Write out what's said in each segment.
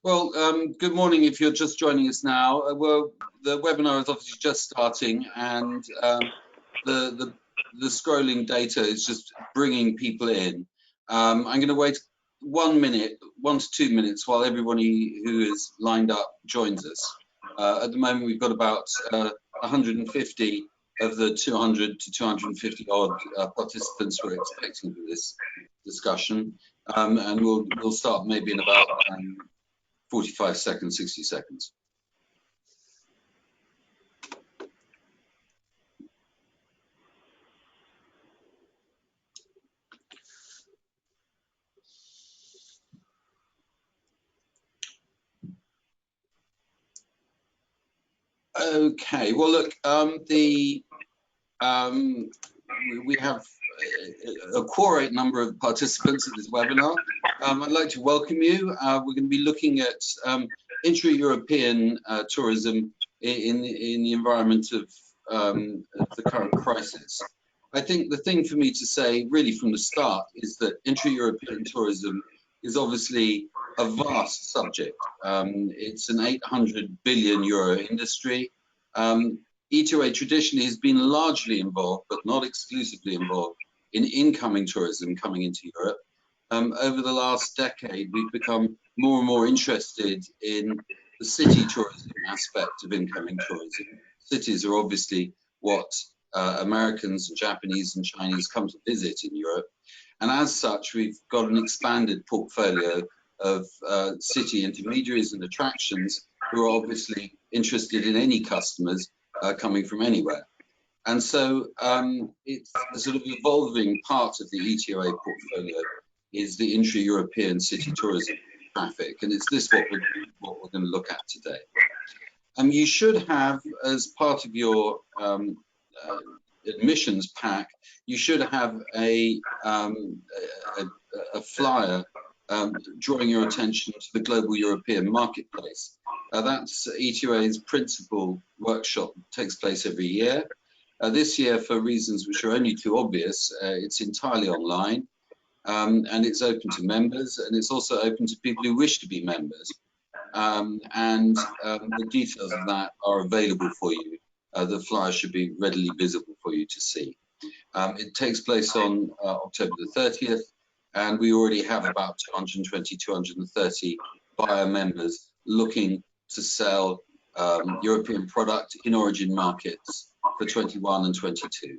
Well, good morning if you're just joining us now. Well, the webinar is obviously just starting, and the scrolling data is just bringing people in. I'm going to wait 1 minute, 1 to 2 minutes, while everybody who is lined up joins us. At the moment, we've got about 150 of the 200 to 250 odd participants we're expecting for this discussion, and we'll start maybe in about 45 seconds, 60 seconds. Okay, well, look, we have a quorate number of participants at this webinar. I'd like to welcome you. We're going to be looking at intra-European tourism in the environment of the current crisis. I think the thing for me to say really from the start is that intra-European tourism is obviously a vast subject. It's an 800 billion euro industry. ETOA traditionally has been largely involved, but not exclusively involved, in incoming tourism coming into Europe. Over the last decade, we've become more and more interested in the city tourism aspect of incoming tourism. Cities are obviously what Americans and Japanese and Chinese come to visit in Europe. And as such, we've got an expanded portfolio of city intermediaries and attractions who are obviously interested in any customers coming from anywhere. And so it's a sort of evolving part of the ETOA portfolio is the intra-European city tourism traffic. And it's this what we're going to look at today. You should have, as part of your admissions pack, you should have a flyer drawing your attention to the Global European Marketplace. That's ETOA's principal workshop, takes place every year. This year, for reasons which are only too obvious, it's entirely online, and it's open to members, and it's also open to people who wish to be members. The details of that are available for you. The flyer should be readily visible for you to see. It takes place on October the 30th, and we already have about 220, 230 buyer members looking to sell European product in origin markets for 21 and 22.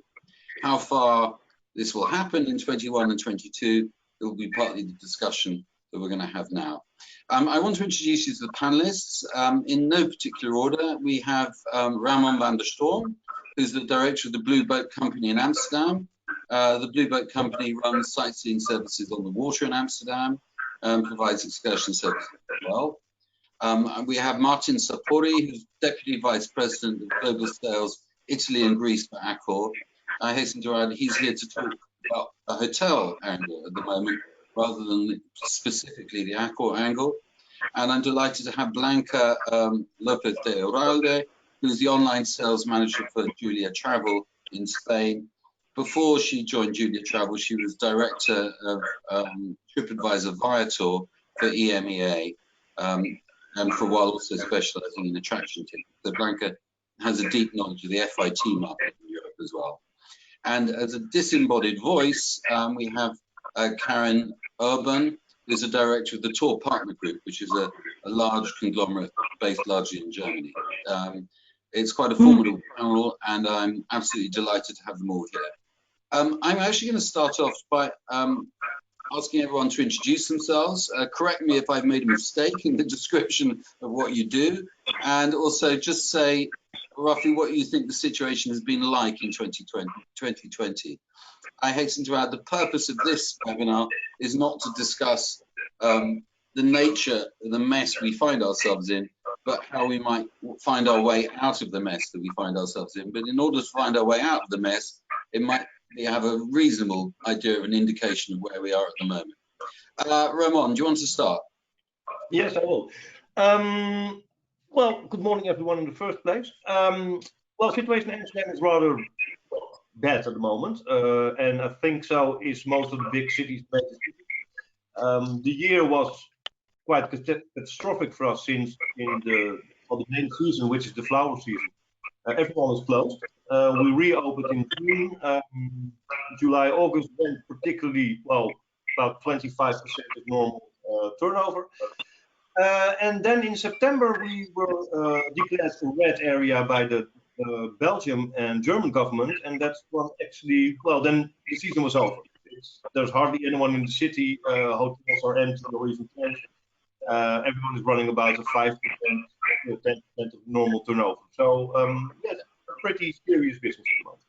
How far this will happen in 21 and 22, it will be partly the discussion that we're going to have now. I want to introduce you to the panelists. In no particular order, we have Ramon van der Storm, who's the director of the Blue Boat Company in Amsterdam. The Blue Boat Company runs sightseeing services on the water in Amsterdam and provides excursion services as well. We have Martin Sapori, who's Deputy Vice President of Global Sales, Italy and Greece for Accor. I hasten to add he's here to talk about a hotel angle at the moment, rather than specifically the Accor angle. And I'm delighted to have Blanca López de Uralde, who's the online sales manager for Julia Travel in Spain. Before she joined Julia Travel, she was director of TripAdvisor Viator for EMEA, and for a while also specializing in attraction tickets. So Blanca has a deep knowledge of the FIT market in Europe as well. And as a disembodied voice, we have Karin, who's a director of the Tour Partner Group, which is a large conglomerate based largely in Germany. It's quite a formidable panel, and I'm absolutely delighted to have them all here. I'm actually going to start off by asking everyone to introduce themselves. Correct me if I've made a mistake in the description of what you do, and also just say roughly what you think the situation has been like in 2020. I hasten to add the purpose of this webinar is not to discuss the nature of the mess we find ourselves in, but how we might find our way out of the mess that we find ourselves in. But in order to find our way out of the mess, it might have a reasonable idea of an indication of where we are at the moment. Ramon, do you want to start? Yes, I will. Well, good morning, everyone, in the first place. Well, situation in Amsterdam is rather bad at the moment, and I think so is most of the big cities. The year was quite catastrophic for us since in the main season, which is the flower season. Everyone was closed. We reopened in June. July, August went particularly well, about 25% of normal turnover. And then in September, we were declared a red area by the Belgium and German government, and that's when actually, well, then the season was over. There's hardly anyone in the city. Hotels are empty or even closed. Everyone is running about a 5% to 10% of normal turnover. So yeah, a pretty serious business at the moment.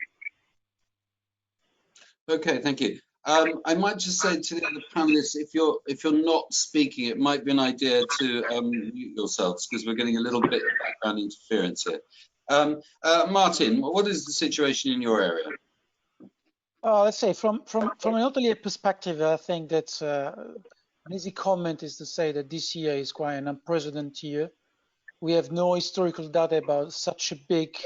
Okay, thank you. I might just say to the other panelists, if you're not speaking, it might be an idea to mute yourselves because we're getting a little bit of background interference here. Martin, what is the situation in your area? Let's say from an hotelier perspective, I think that an easy comment is to say that this year is quite an unprecedented year. We have no historical data about such a big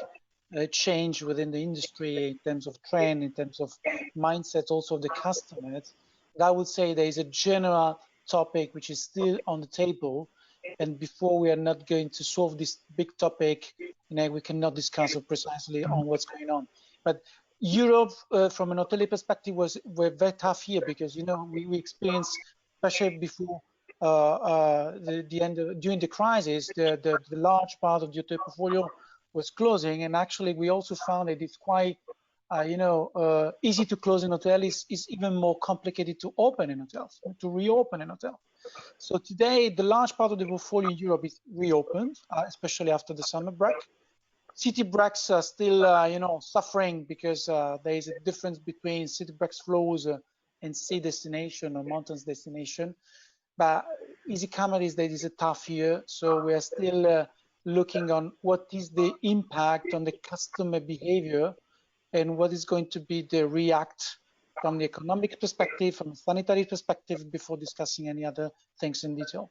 change within the industry in terms of trend, in terms of mindset, also of the customers. But I would say there is a general topic which is still on the table, and before we are not going to solve this big topic, we cannot discuss precisely on what's going on. But Europe, from an hotelier perspective, were a very tough year because we experienced, especially before during the crisis, the large part of the hotel portfolio was closing, and actually we also found that it's quite easy to close in hotel is even more complicated to open in hotels, to reopen in hotel. So today the large part of the portfolio in Europe is reopened, especially after the summer break. City breaks are still suffering because there is a difference between city breaks flows and sea destination or mountains destination. But easy comment is that it is a tough year, so we are still looking on what is the impact on the customer behavior and what is going to be the react from the economic perspective, from a sanitary perspective, before discussing any other things in detail.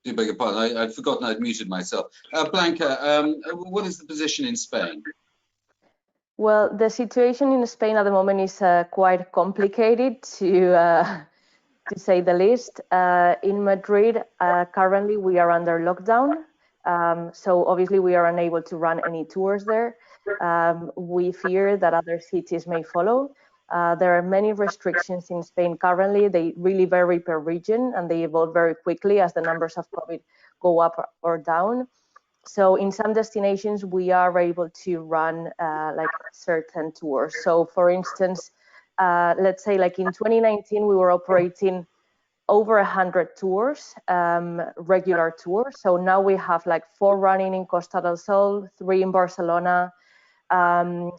I beg your pardon, I'd forgotten I'd muted myself. Blanca, what is the position in Spain? Well, the situation in Spain at the moment is quite complicated, to say the least. In Madrid, currently we are under lockdown, so obviously we are unable to run any tours there. We fear that other cities may follow. There are many restrictions in Spain currently. They really vary per region, and they evolve very quickly as the numbers of COVID go up or down. So in some destinations, we are able to run like certain tours. So for instance, let's say like in 2019, we were operating over 100 tours, regular tours. So now we have like 4 running in Costa del Sol, 3 in Barcelona.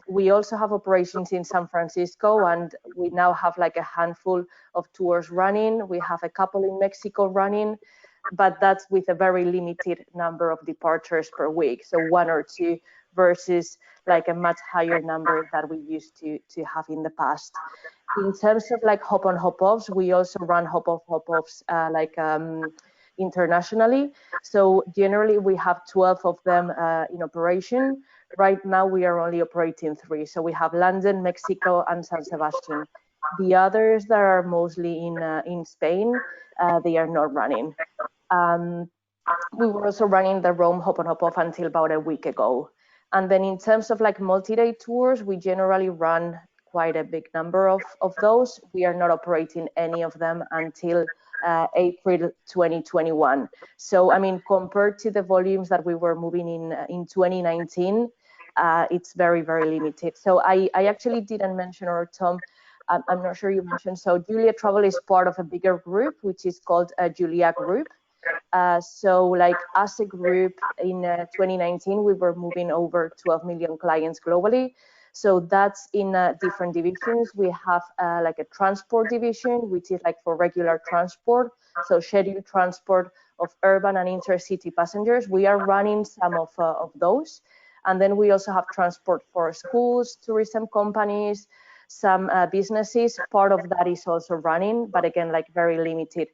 We also have operations in San Francisco, and we now have like a handful of tours running. We have a couple in Mexico running, but that's with a very limited number of departures per week. So 1 or 2 versus like a much higher number that we used to have in the past. In terms of like hop on hop offs, we also run hop offs internationally. So generally we have 12 of them in operation. Right now we are only operating 3. So we have London, Mexico, and San Sebastian. The others that are mostly in Spain, they are not running. We were also running the Rome hop on hop off until about a week ago. And then in terms of like multi-day tours, we generally run quite a big number of those. We are not operating any of them until April 2021. So I mean, compared to the volumes that we were moving in 2019, it's very, very limited. So I actually didn't mention, or Tom, I'm not sure you mentioned, so Julia Travel is part of a bigger group, which is called a Julia Group. So like as a group in 2019, we were moving over 12 million clients globally. So that's in different divisions. We have like a transport division, which is like for regular transport. So scheduled transport of urban and intercity passengers. We are running some of those. And then we also have transport for schools, tourism companies, some businesses. Part of that is also running, but again, like very limited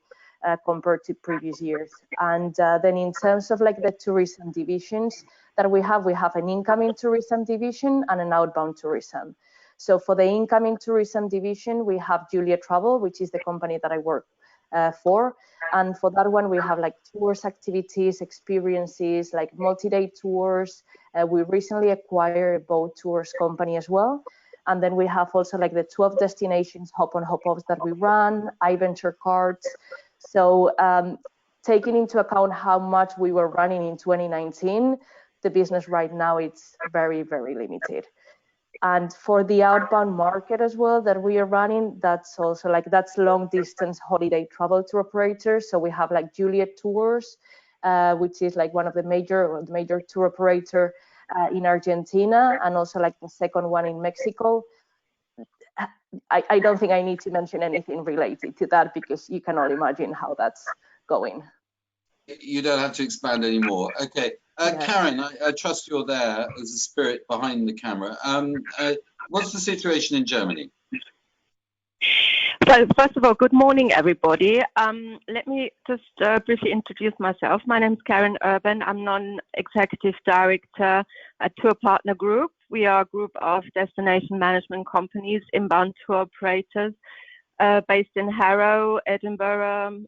compared to previous years. And then in terms of like the tourism divisions that we have an incoming tourism division and an outbound tourism. So for the incoming tourism division, we have Juliet Travel, which is the company that I work for. And for that one, we have like tours, activities, experiences, like multi-day tours. We recently acquired a boat tours company as well. And then we have also like the 12 destinations hop-on, hop-offs that we run, iVenture cards. So taking into account how much we were running in 2019, the business right now, it's very, very limited. And for the outbound market as well that we are running, that's also like, that's long distance holiday travel tour operators. So we have like Juliet Tours, which is like one of the major tour operator in Argentina, and also like the second one in Mexico. I don't think I need to mention anything related to that, because you can all imagine how that's going. You don't have to expand anymore. Okay. Karin, I trust you're there as a spirit behind the camera. What's the situation in Germany? So first of all, good morning, everybody. Let me just briefly introduce myself. My name is Karin Urban. I'm non-executive director at Tour Partner Group. We are a group of destination management companies, inbound tour operators, based in Harrow, Edinburgh,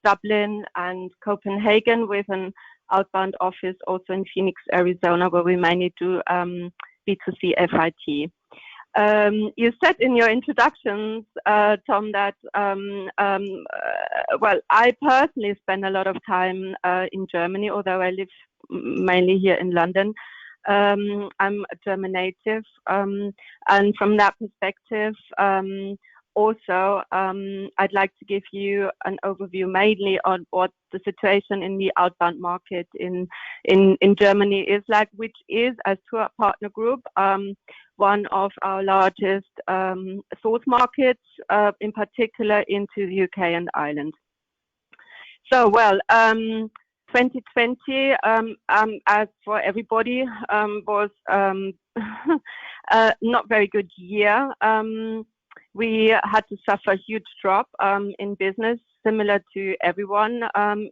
Dublin, and Copenhagen, with an outbound office also in Phoenix, Arizona, where we mainly do B2C FIT. You said in your introductions, Tom, that well, I personally spend a lot of time in Germany, although I live mainly here in London. I'm a German native, and from that perspective, also, I'd like to give you an overview mainly on what the situation in the outbound market in Germany is like, which is, as Tour Partner Group, one of our largest source markets, in particular into the UK and Ireland. So, well, 2020, as for everybody, was not very good year. We had to suffer a huge drop in business, similar to everyone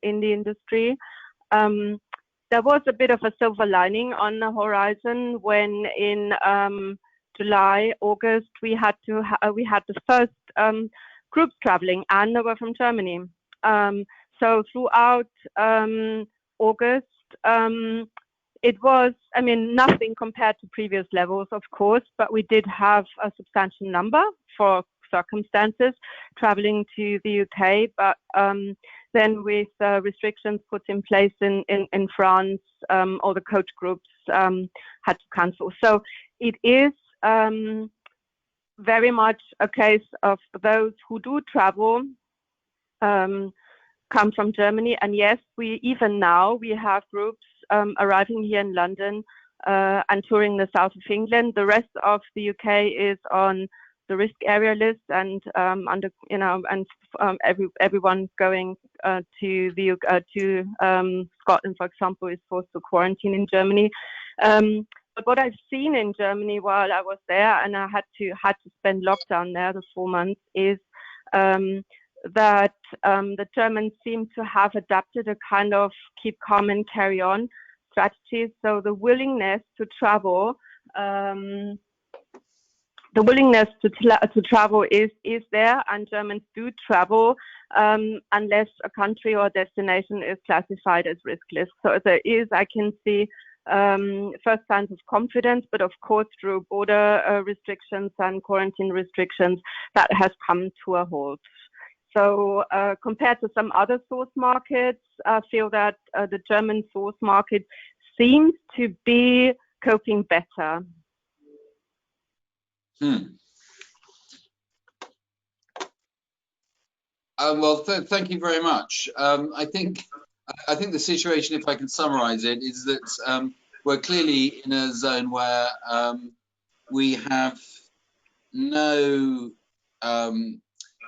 in the industry. There was a bit of a silver lining on the horizon when in July, August, we had the first groups traveling, and they were from Germany. So throughout August, it was, I mean, nothing compared to previous levels, of course, but we did have a substantial number for circumstances traveling to the UK. But then with restrictions put in place in France, all the coach groups had to cancel. So it is very much a case of those who do travel come from Germany. And yes, even now we have groups arriving here in London and touring the south of England. The rest of the UK is on the risk area list, and everyone going to Scotland, for example, is forced to quarantine in Germany. But what I've seen in Germany while I was there, and I had to spend lockdown there, the 4 months, is that the Germans seem to have adapted a kind of keep calm and carry on strategy. So the willingness to travel, is there, and Germans do travel unless a country or destination is classified as riskless. So there is, I can see, first signs of confidence, but of course through border restrictions and quarantine restrictions, that has come to a halt. So compared to some other source markets, I feel that the German source market seems to be coping better. Well, thank you very much. I think the situation, if I can summarize it, is that we're clearly in a zone where we have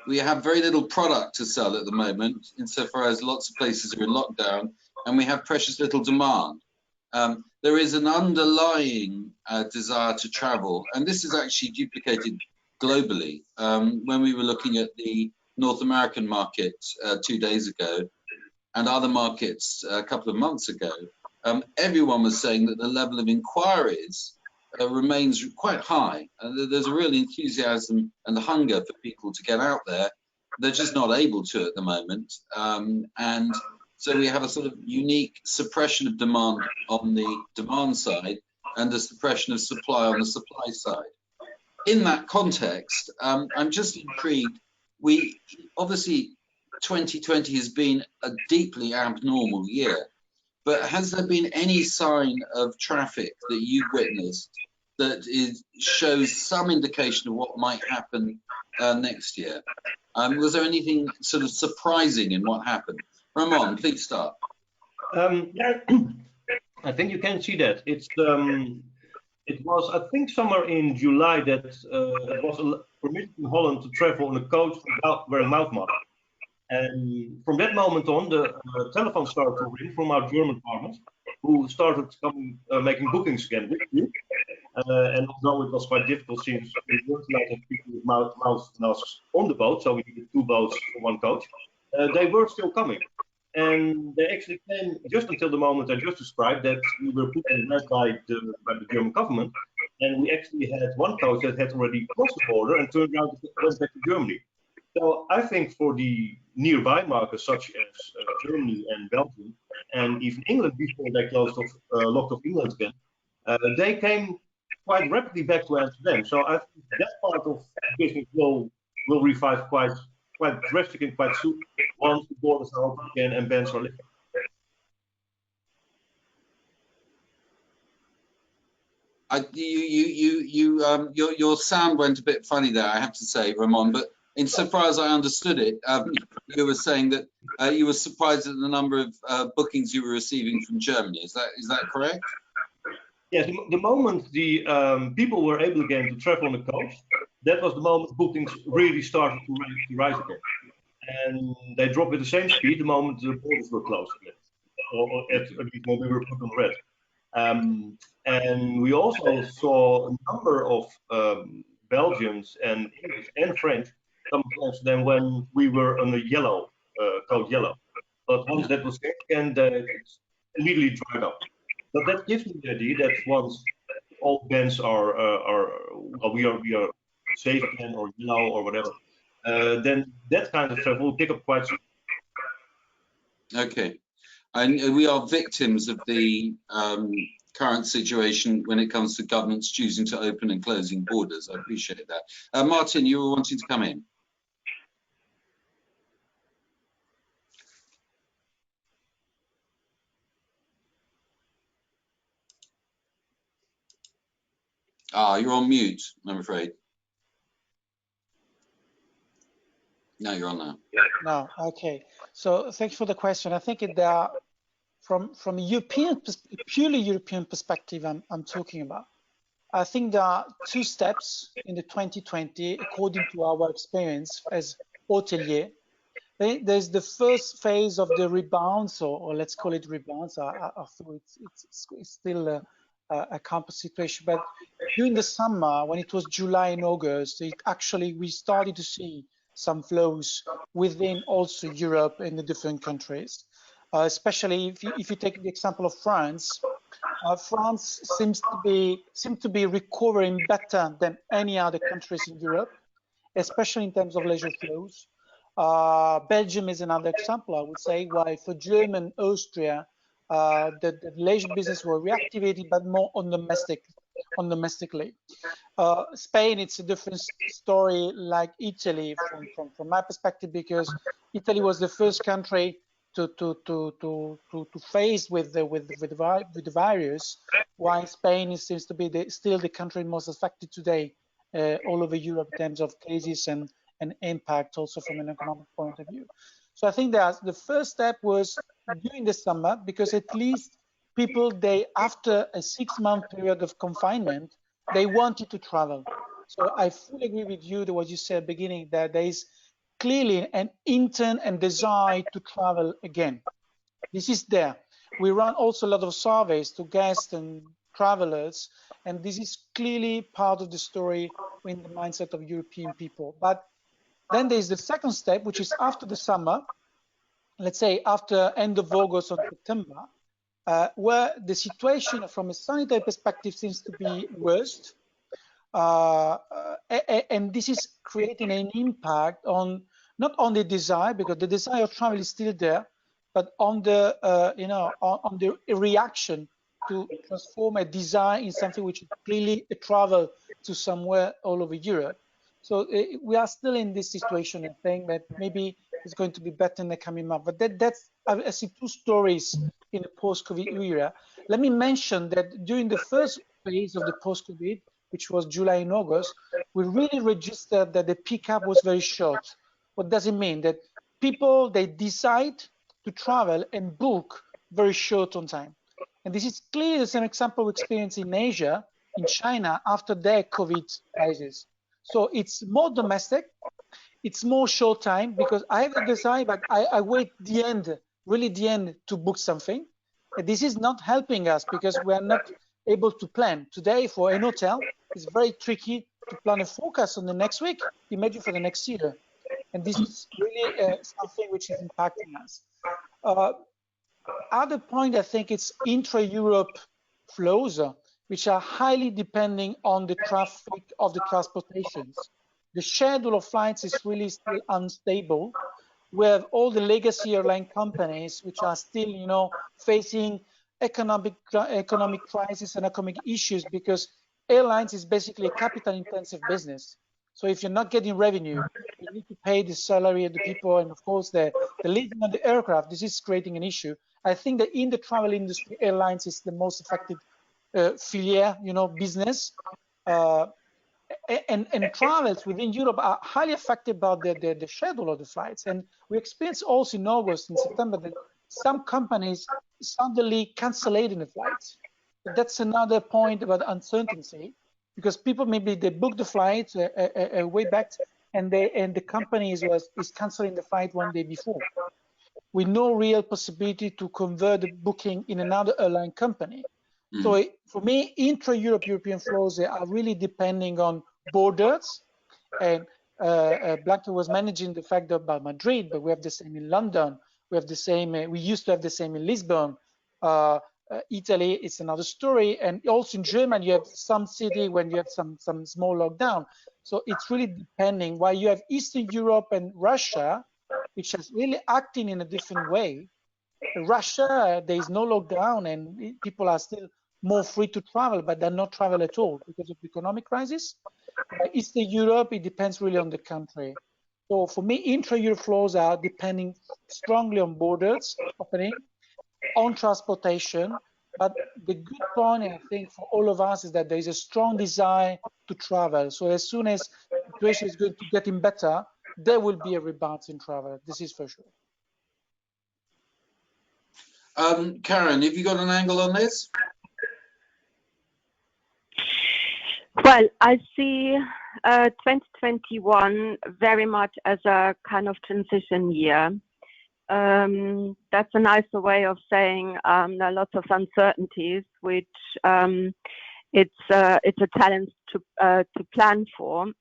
we have very little product to sell at the moment, insofar as lots of places are in lockdown, and we have precious little demand. There is an underlying desire to travel, and this is actually duplicated globally. When we were looking at the North American market 2 days ago, and other markets a couple of months ago, everyone was saying that the level of inquiries remains quite high. There's a real enthusiasm and hunger for people to get out there. They're just not able to at the moment. And so we have a sort of unique suppression of demand on the demand side and a suppression of supply on the supply side. In that context, I'm just intrigued. We obviously 2020 has been a deeply abnormal year, but has there been any sign of traffic that you've witnessed that shows some indication of what might happen next year? Was there anything sort of surprising in what happened? Ramon, please start. Yeah, I think you can see that. It was, I think, somewhere in July that it was permitted in Holland to travel on a coach without wearing mouth mask. And from that moment on, the telephone started to ring from our German partners, who started making bookings again with you. And although it was quite difficult since we weren't allowed to have people with mouth masks on the boat, so we needed 2 boats for 1 coach, they were still coming. And they actually came just until the moment I just described, that we were put in red by the German government. And we actually had 1 coach that had already crossed the border and turned around and went back to Germany. So I think for the nearby markets such as Germany and Belgium, and even England before they locked off England again, they came quite rapidly back to Amsterdam. So I think that part of business will revive quite drastic and quite soon once the borders are open again and bans are lifted. Your sound went a bit funny there, I have to say, Ramon, but insofar as I understood it, you were saying that you were surprised at the number of bookings you were receiving from Germany. Is that correct? Yes, the moment the people were able again to travel on the coast, that was the moment bookings really started to rise again. And they dropped with the same speed the moment the borders were closed again, or at least when we were put on red. And we also saw a number of Belgians and English and French coming to Amsterdam when we were on the yellow, code yellow. But once that was changed, it immediately dried up. But that gives me the idea that once all bans we are safe again or yellow or whatever, then that kind of travel will pick up quite soon. Okay, and we are victims of the current situation when it comes to governments choosing to open and closing borders. I appreciate that. Martin, you were wanting to come in. You're on mute, I'm afraid. No, you're on now. No, okay. So thanks for the question. I think from a European, purely European perspective, I'm talking about. I think there are 2 steps in the 2020, according to our experience as hotelier. There's the first phase of the rebounds, or let's call it rebounds. I thought it's still a complex situation, but during the summer, when it was July and August, we started to see some flows within also Europe and the different countries. Especially if you take the example of France, France seems to be recovering better than any other countries in Europe, especially in terms of leisure flows. Belgium is another example, I would say, while for Germany, Austria, the leisure business were reactivated, but more on domestically. Spain, it's a different story, like Italy from my perspective, because Italy was the first country to face with the virus, while Spain seems to be still the country most affected today all over Europe in terms of cases and impact, also from an economic point of view. So I think that the first step was during the summer, because at least people, after a 6-month period of confinement, they wanted to travel. So I fully agree with you to what you said at the beginning, that there is clearly an intent and desire to travel again. This is there. We run also a lot of surveys to guests and travelers, and this is clearly part of the story in the mindset of European people. But then there's the second step, which is after the summer, let's say after end of August or September, where the situation from a sanitary perspective seems to be worst. And this is creating an impact on not on the desire, because the desire of travel is still there, but on the on the reaction to transform a desire in something which is clearly a travel to somewhere all over Europe. So we are still in this situation, I think, but maybe it's going to be better in the coming month. But that's, I see two stories in the post-COVID era. Let me mention that during the first phase of the post-COVID, which was July and August, we really registered that the pickup was very short. What does it mean? That people, they decide to travel and book very short on time. And this is clearly the same example we experienced in Asia, in China, after their COVID crisis. So it's more domestic, it's more short time, because I have a desire, but I wait the end, really the end, to book something. And this is not helping us because we are not able to plan. Today, for an hotel, it's very tricky to plan a forecast on the next week, imagine for the next year. And this is really something which is impacting us. Other point, I think it's intra-Europe flows, which are highly depending on the traffic of the transportations. The schedule of flights is really still unstable. We have all the legacy airline companies which are still, facing economic crisis and economic issues, because airlines is basically a capital-intensive business. So if you're not getting revenue, you need to pay the salary of the people, and of course the leasing of the aircraft. This is creating an issue. I think that in the travel industry, airlines is the most affected filière, business. And travels within Europe are highly affected by the schedule of the flights. And we experienced also in August and September that some companies suddenly canceling the flights. But that's another point about uncertainty, because people maybe they book the flight way back, and the company is canceling the flight one day before, with no real possibility to convert the booking in another airline company. So for me, European flows are really depending on borders. And Blanca was managing the fact about Madrid, but we have the same in London. We have the same. We used to have the same in Lisbon. Italy is another story, and also in Germany, you have some city when you have some small lockdown. So it's really depending. While you have Eastern Europe and Russia, which is really acting in a different way. Russia, there is no lockdown, and people are still more free to travel, but they're not travel at all because of the economic crisis. Eastern Europe, it depends really on the country. So for me, intra-Europe flows are depending strongly on borders opening, on transportation. But the good point, I think, for all of us is that there is a strong desire to travel. So as soon as the situation is going to getting better, there will be a rebound in travel. This is for sure. Karin, have you got an angle on this? Well, I see 2021 very much as a kind of transition year. That's a nicer way of saying there are lots of uncertainties, which it's a challenge to plan for.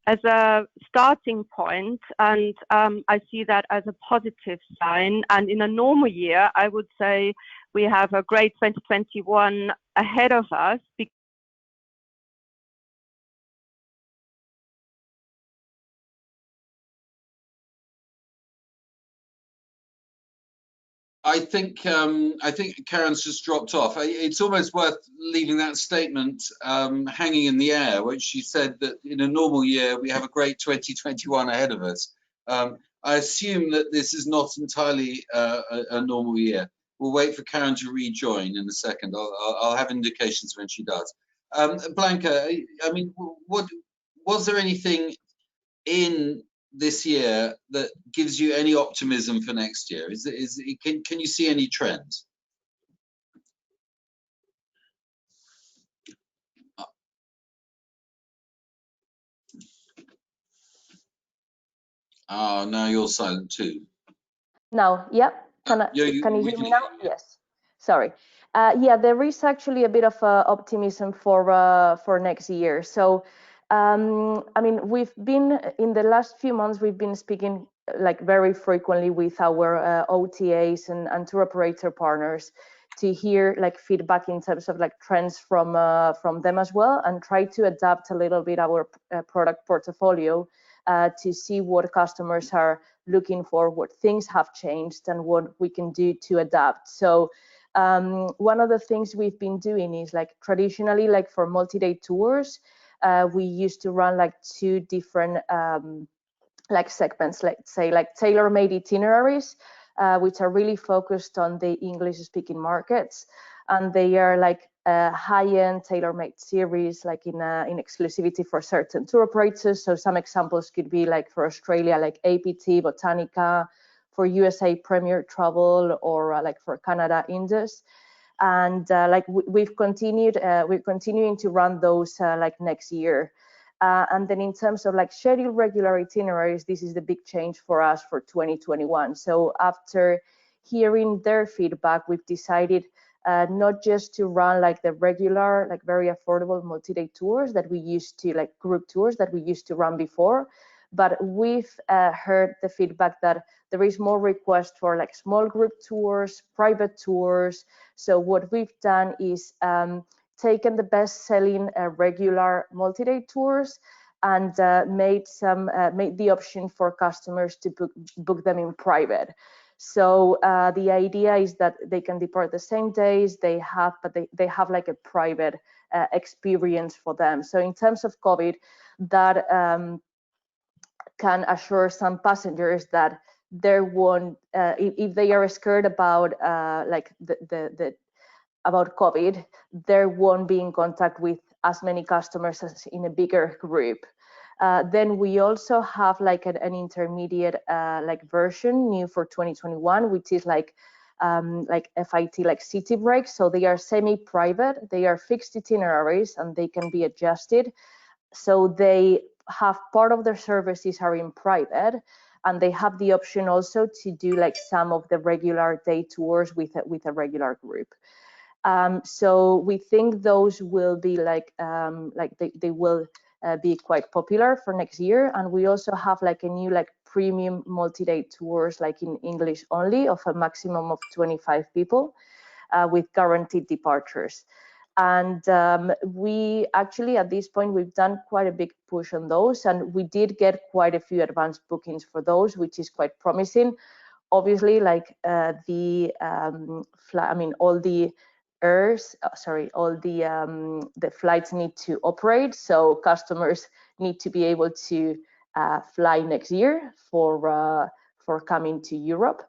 As a starting point, and I see that as a positive sign. And in a normal year, I would say we have a great 2021 ahead of us. I think Karin's just dropped off. It's almost worth leaving that statement hanging in the air, which she said that in a normal year we have a great 2021 ahead of us. I assume that this is not entirely a normal year. We'll wait for Karin to rejoin in a second. I'll have indications when she does. Blanca, I mean, was there anything in this year that gives you any optimism for next year? Can you see any trends? Oh, now you're silent too. Now, yeah, can you hear me now? Yes. Sorry. Yeah, there is actually a bit of optimism for next year. So, I mean, we've been in the last few months, we've been speaking like very frequently with our OTAs and tour operator partners to hear like feedback in terms of like trends from them as well, and try to adapt a little bit our product portfolio to see what customers are looking for, what things have changed, and what we can do to adapt. So one of the things we've been doing is like traditionally, like for multi-day tours, we used to run like 2 different like segments, let's say like tailor-made itineraries, which are really focused on the English-speaking markets, and they are like high-end tailor-made series, like in exclusivity for certain tour operators. So some examples could be like for Australia, like APT, Botanica, for USA Premier Travel, or like for Canada, Indus. And like we're continuing to run those like next year. And then in terms of like scheduled regular itineraries, this is the big change for us for 2021. So after hearing their feedback, we've decided not just to run like the regular, like very affordable multi-day tours that we used to, like group tours that we used to run before, but we've heard the feedback that there is more request for like small group tours, private tours. So what we've done is taken the best-selling regular multi-day tours and made the option for customers to book them in private. So the idea is that they can depart the same days they have, but they have like a private experience for them. So in terms of COVID, that can assure some passengers that there won't, if they are scared about like about COVID, there won't be in contact with as many customers as in a bigger group. Then we also have like an intermediate like version new for 2021, which is like FIT, like city breaks. So they are semi-private, they are fixed itineraries, and they can be adjusted. So they have part of their services are in private, and they have the option also to do like some of the regular day tours with a regular group. So we think those will be like they will be quite popular for next year. And we also have like a new like premium multi-day tours, like in English only, of a maximum of 25 people with guaranteed departures. And we actually, at this point, we've done quite a big push on those, and we did get quite a few advanced bookings for those, which is quite promising. Obviously, like all the the flights need to operate, so customers need to be able to fly next year for coming to Europe.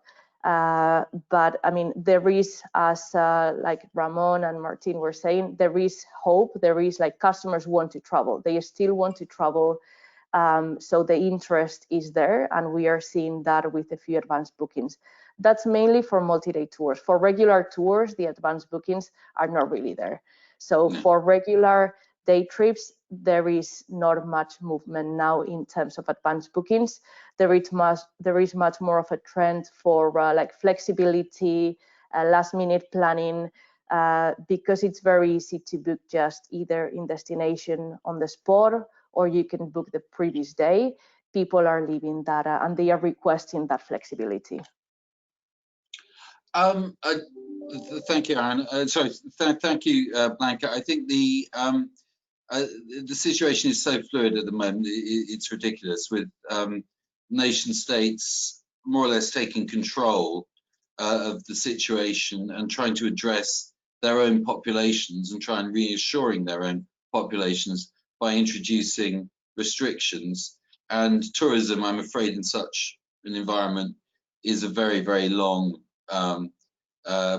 But I mean, there is, as like Ramon and Martin were saying, there is hope. There is like customers want to travel. They still want to travel. So the interest is there, and we are seeing that with a few advanced bookings. That's mainly for multi-day tours. For regular tours, the advanced bookings are not really there. So for regular day trips, there is not much movement now in terms of advanced bookings. There is much more of a trend for like flexibility, last minute planning, because it's very easy to book just either in destination on the spot, or you can book the previous day. People are leaving that and they are requesting that flexibility. Thank you, Aaron. Thank you, Blanca. I think the situation is so fluid at the moment. It's ridiculous, with nation states more or less taking control of the situation and trying to address their own populations and try and reassuring their own populations by introducing restrictions. And tourism, I'm afraid, in such an environment is a very, very long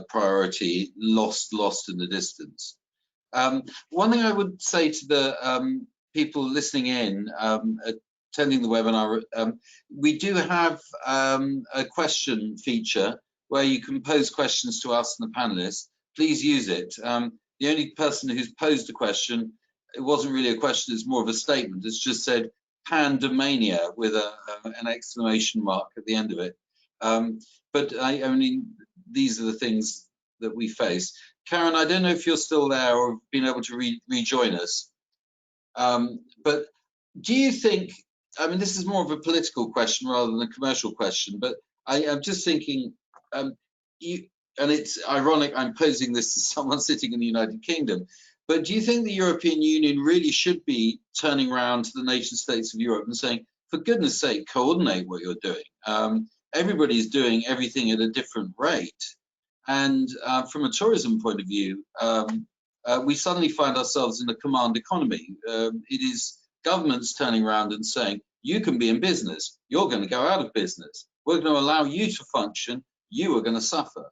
priority, lost in the distance. One thing I would say to the people listening in, attending the webinar, we do have a question feature where you can pose questions to us and the panelists. Please use it. The only person who's posed a question, it wasn't really a question, it's more of a statement. It's just said pandemania with an exclamation mark at the end of it. But I mean, these are the things that we face. Karin, I don't know if you're still there or been able to rejoin us, but do you think I mean, this is more of a political question rather than a commercial question, but I'm just thinking, and it's ironic I'm posing this to someone sitting in the United Kingdom, but do you think the European Union really should be turning around to the nation states of Europe and saying, for goodness sake, coordinate what you're doing? Everybody's doing everything at a different rate. And from a tourism point of view, we suddenly find ourselves in a command economy. It is governments turning around and saying, you can be in business, you're going to go out of business. We're going to allow you to function, you are going to suffer.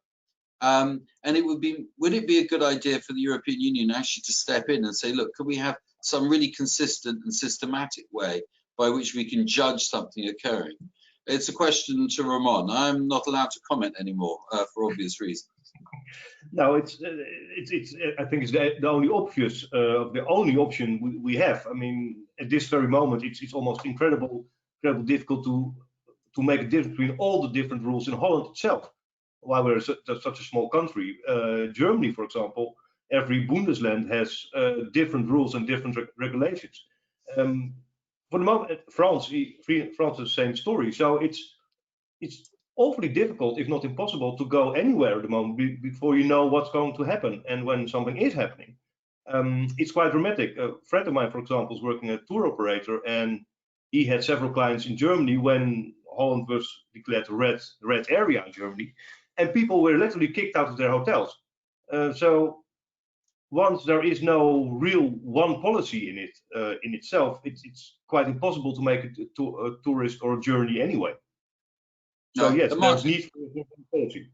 And would it be a good idea for the European Union actually to step in and say, look, could we have some really consistent and systematic way by which we can judge something occurring? It's a question to Ramon. I'm not allowed to comment anymore for obvious reasons. No, it's I think it's the only obvious, the only option we have. I mean, at this very moment, it's almost incredible difficult to make a difference between all the different rules in Holland itself. While we're such a small country, Germany, for example, every Bundesland has different rules and different regulations. For the moment, France has the same story. So it's awfully difficult, if not impossible, to go anywhere at the moment before you know what's going to happen. And when something is happening, it's quite dramatic. A friend of mine, for example, is working as a tour operator, and he had several clients in Germany when Holland was declared a red area in Germany, and people were literally kicked out of their hotels. So once there is no real one policy in it in itself, it's quite impossible to make it to a tourist or a journey anyway. So No, yes, there's need for a policy.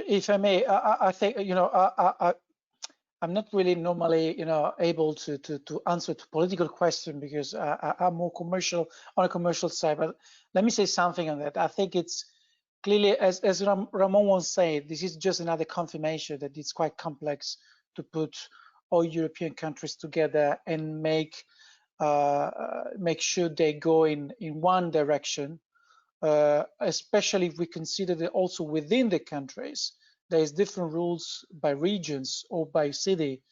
If I may, I think, you know, I'm not really normally, you know, able to answer to political question because I'm more commercial, on a commercial side. But let me say something on that. I think it's clearly, as Ramon once said, this is just another confirmation that it's quite complex to put all European countries together and make sure they go in one direction, especially if we consider that also within the countries there is different rules by regions or by city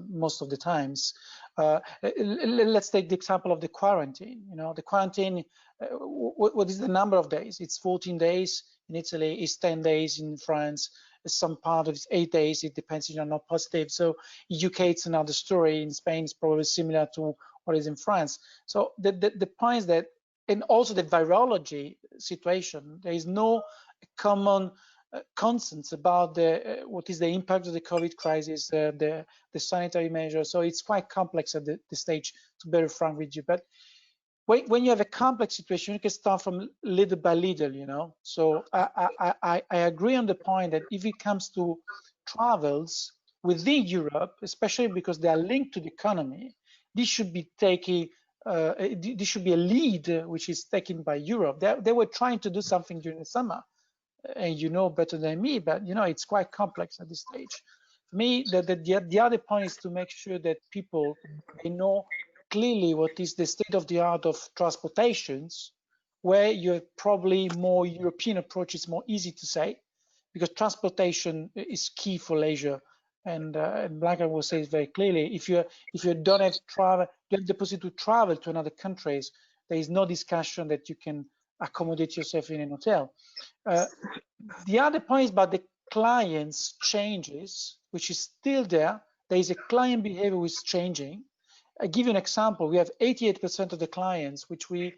most of the times. Let's take the example of the quarantine. You know, the quarantine, what is the number of days? It's 14 days in Italy, it's 10 days in France, some part of it's 8 days, it depends if you're not positive. So UK, it's another story. In Spain, it's probably similar to what is in France. So the point is that, and also the virology situation, there is no common consensus about what is the impact of the COVID crisis, the sanitary measures. So it's quite complex at the stage, to be very frank with you. But when you have a complex situation, you can start from little by little, you know. So I agree on the point that if it comes to travels within Europe, especially because they are linked to the economy, this should be taking, this should be a lead which is taken by Europe. They were trying to do something during the summer, and you know better than me, but you know it's quite complex at this stage. For me, the other point is to make sure that people they know clearly what is the state of the art of transportations, where you have probably more European approach is more easy to say, because transportation is key for leisure. And Blanca will say it very clearly, if you don't have the possibility to travel to another countries, there is no discussion that you can accommodate yourself in an hotel. The other point is about the clients changes, which is still there. There is a client behavior which is changing. I give you an example. We have 88% of the clients which we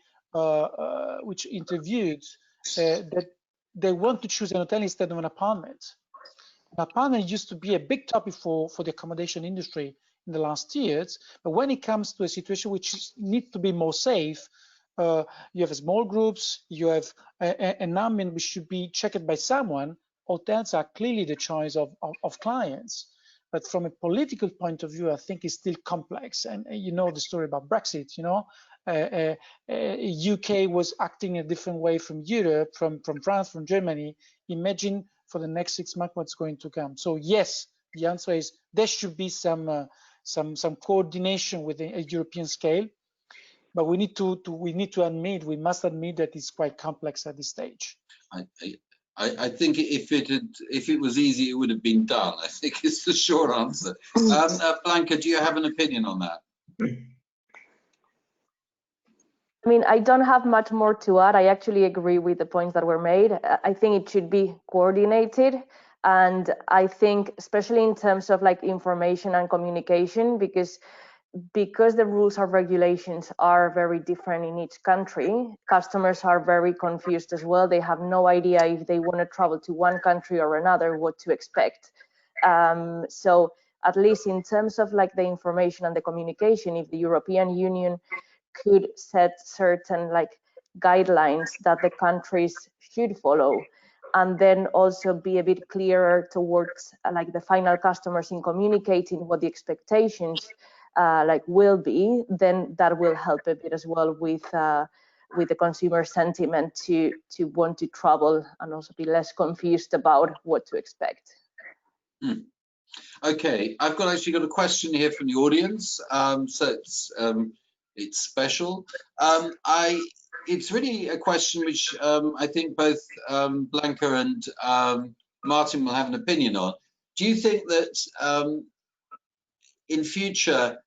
which interviewed that they want to choose an hotel instead of an apartment. An apartment used to be a big topic for the accommodation industry in the last years, but when it comes to a situation which needs to be more safe, you have small groups, you have an ambient which should be checked by someone, hotels are clearly the choice of clients. But from a political point of view, I think it's still complex. And you know the story about Brexit, you know, UK was acting a different way from Europe, from France, from Germany. Imagine for the next 6 months what's going to come. So yes, the answer is there should be some coordination with a European scale, but we must admit that it's quite complex at this stage. I think if it was easy, it would have been done. I think it's the short answer. Blanca, do you have an opinion on that? I mean, I don't have much more to add. I actually agree with the points that were made. I think it should be coordinated. And I think, especially in terms of like information and communication, because the rules or regulations are very different in each country, customers are very confused as well. They have no idea if they want to travel to one country or another, what to expect. So at least in terms of like the information and the communication, if the European Union could set certain like guidelines that the countries should follow, and then also be a bit clearer towards like the final customers in communicating what the expectations like will be, then that will help a bit as well with the consumer sentiment to want to travel and also be less confused about what to expect. Okay, I've actually got a question here from the audience, so it's special. It's really a question which I think both Blanca and Martin will have an opinion on. Do you think that in future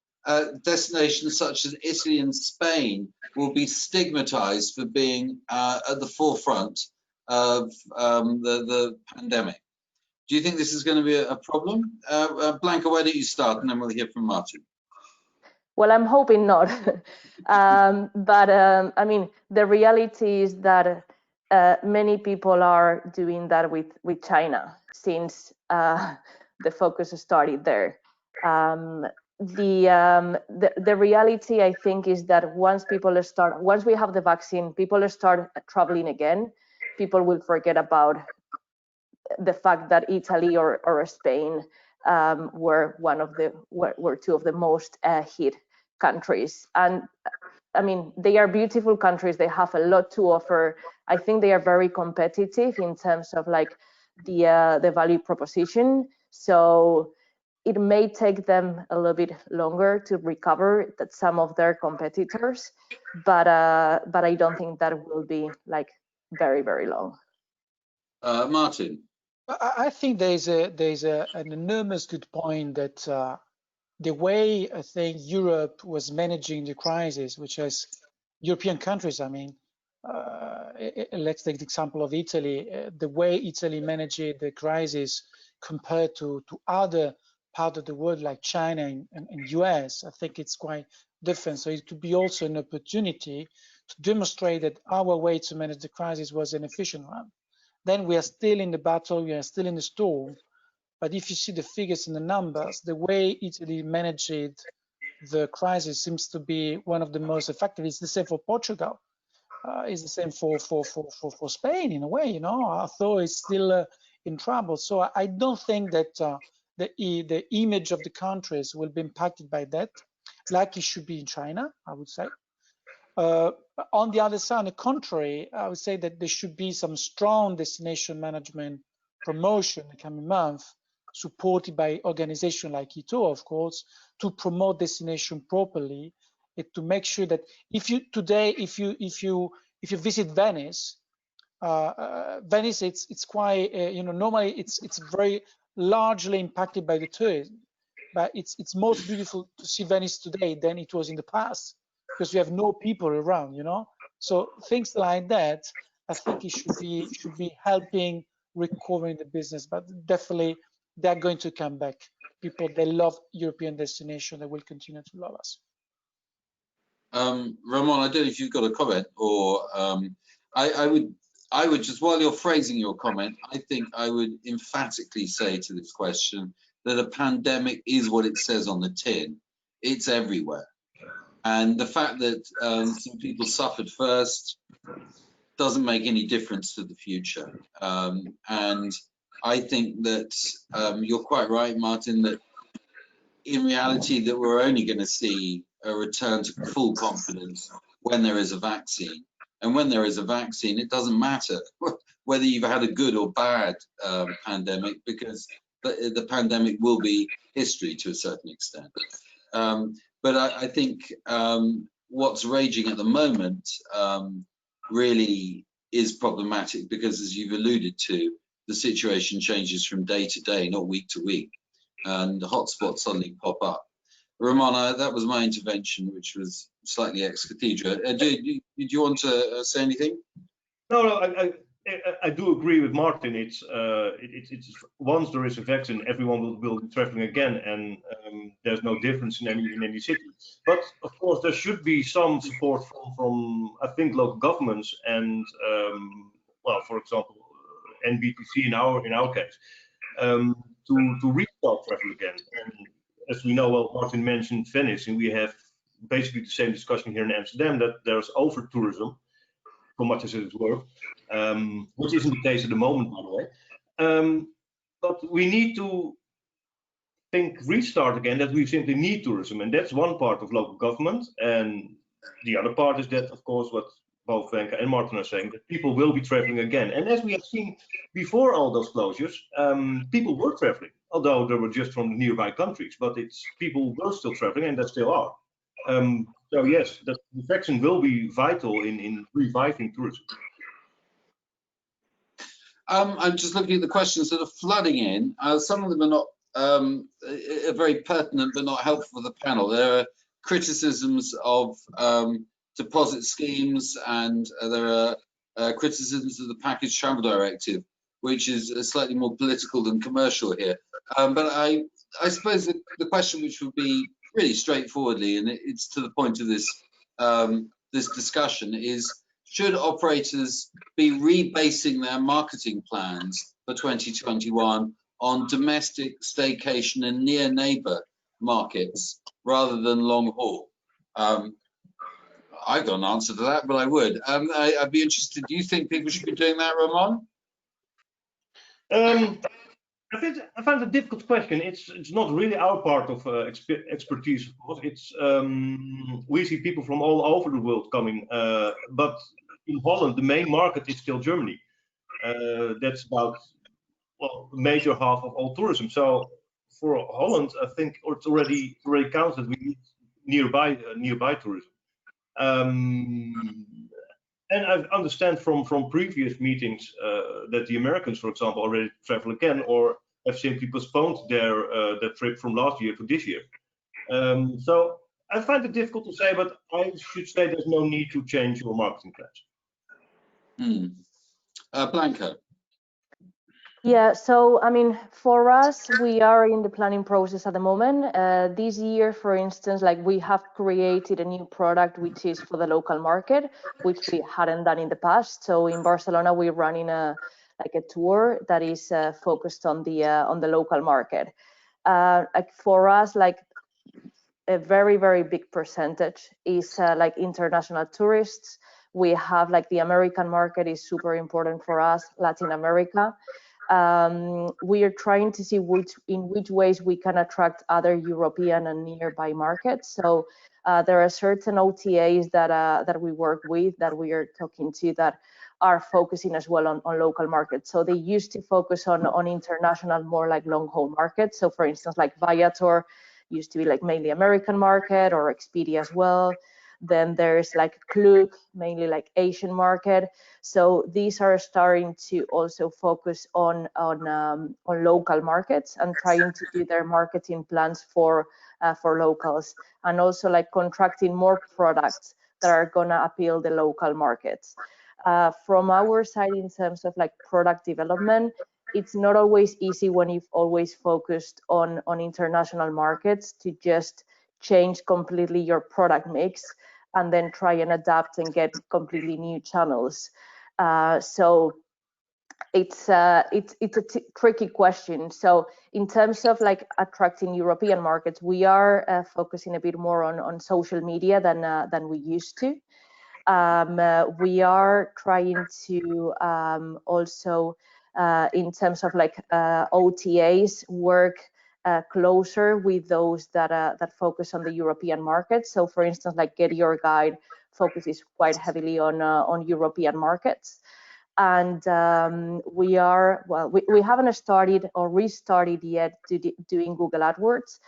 destinations such as Italy and Spain will be stigmatized for being at the forefront of the pandemic? Do you think this is going to be a problem? Blanca, why don't you start, and then we'll hear from Martin. Well, I'm hoping not. But I mean, the reality is that many people are doing that with China since the focus started there. The reality, I think, is that once we have the vaccine, people start traveling again, people will forget about the fact that Italy or Spain were two of the most hit countries. And I mean, they are beautiful countries. They have a lot to offer. I think they are very competitive in terms of like the value proposition. So it may take them a little bit longer to recover than some of their competitors, but I don't think that will be like very, very long. Martin. I think there's an enormous good point that the way I think Europe was managing the crisis, which is European countries, I mean, let's take the example of Italy, the way Italy managed the crisis compared to other parts of the world like China and US, I think it's quite different. So it could be also an opportunity to demonstrate that our way to manage the crisis was an efficient one. Then we are still in the battle, we are still in the storm. But if you see the figures and the numbers, the way Italy managed the crisis seems to be one of the most effective. It's the same for Portugal. It's the same for Spain in a way, you know, although it's still in trouble. So I don't think that the image of the countries will be impacted by that, like it should be in China, I would say. On the other side, on the contrary, I would say that there should be some strong destination management promotion in the coming months, supported by organizations like ETOA, of course, to promote destination properly and to make sure that if you visit Venice, Venice it's quite you know, normally it's very largely impacted by the tourism, but it's most beautiful to see Venice today than it was in the past, because we have no people around, you know. So things like that, I think it should be helping recovering the business, but definitely they're going to come back. People, they love European destination, they will continue to love us. Ramon, I don't know if you've got a comment, or I would just, while you're phrasing your comment, I think I would emphatically say to this question that a pandemic is what it says on the tin. It's everywhere. And the fact that some people suffered first doesn't make any difference to the future. And I think that you're quite right, Martin, that in reality that we're only going to see a return to full confidence when there is a vaccine. And when there is a vaccine, it doesn't matter whether you've had a good or bad pandemic, because the pandemic will be history to a certain extent. But I think what's raging at the moment really is problematic, because, as you've alluded to, the situation changes from day to day, not week to week, and the hotspots suddenly pop up. Ramona, that was my intervention, which was slightly ex cathedra. Do you want to say anything? No, I do agree with Martin. It's once there is a vaccine, everyone will be traveling again, and there's no difference in any city. But of course, there should be some support from I think local governments and well, for example, NBTC in our case, to restart travel again. And as we know, well, Martin mentioned Venice, and we have basically the same discussion here in Amsterdam, that there's over tourism, for much as it's worth, which isn't the case at the moment, by the way. But we need to think restart again that we simply need tourism, and that's one part of local government. And the other part is that, of course, what both Blanca and Martin are saying, that people will be traveling again. And as we have seen before all those closures, people were traveling, although they were just from nearby countries, but people were still traveling, and they still are. So yes, the vaccine will be vital in reviving tourism. I'm just looking at the questions that are flooding in. Some of them are not are very pertinent, but not helpful for the panel. There are criticisms of deposit schemes, and there are criticisms of the package travel directive, which is slightly more political than commercial here. But I suppose the question, which would be really straightforwardly, and it's to the point of this this discussion, is should operators be rebasing their marketing plans for 2021 on domestic, staycation and near neighbour markets rather than long haul? I've got an answer to that, but I would. I'd be interested. Do you think people should be doing that, Ramon? I find it a difficult question. It's not really our part of expertise, of course. It's we see people from all over the world coming, but in Holland, the main market is still Germany. That's about, well, the major half of all tourism. So for Holland, I think it's already counts that we need nearby tourism. And I understand from previous meetings that the Americans, for example, already travel again, or have simply postponed their trip from last year to this year. So I find it difficult to say, but I should say there's no need to change your marketing plans. Blanca. Yeah, so I mean, for us, we are in the planning process at the moment. This year, for instance, like we have created a new product which is for the local market, which we hadn't done in the past. So in Barcelona, we're running a tour that is focused on the local market. Like for us, like a very big percentage is like international tourists. We have like the American market is super important for us, Latin America. We are trying to see in which ways we can attract other European and nearby markets. So there are certain OTAs that we work with, that we are talking to, that are focusing as well on local markets. So they used to focus on international, more like long haul markets. So for instance, like Viator used to be like mainly American market, or Expedia as well. Then there's like Klook, mainly like Asian market. So these are starting to also focus on local markets and trying to do their marketing plans for locals, and also like contracting more products that are gonna appeal the local markets. From our side, in terms of like product development, it's not always easy when you've always focused on international markets to just change completely your product mix and then try and adapt and get completely new channels. So it's a tricky question. So in terms of like attracting European markets, we are focusing a bit more on social media than we used to. We are trying to also in terms of like OTAs work closer with those that focus on the European market. So for instance, like Get Your Guide focuses quite heavily on European markets. And we haven't started or restarted yet doing Google AdWords,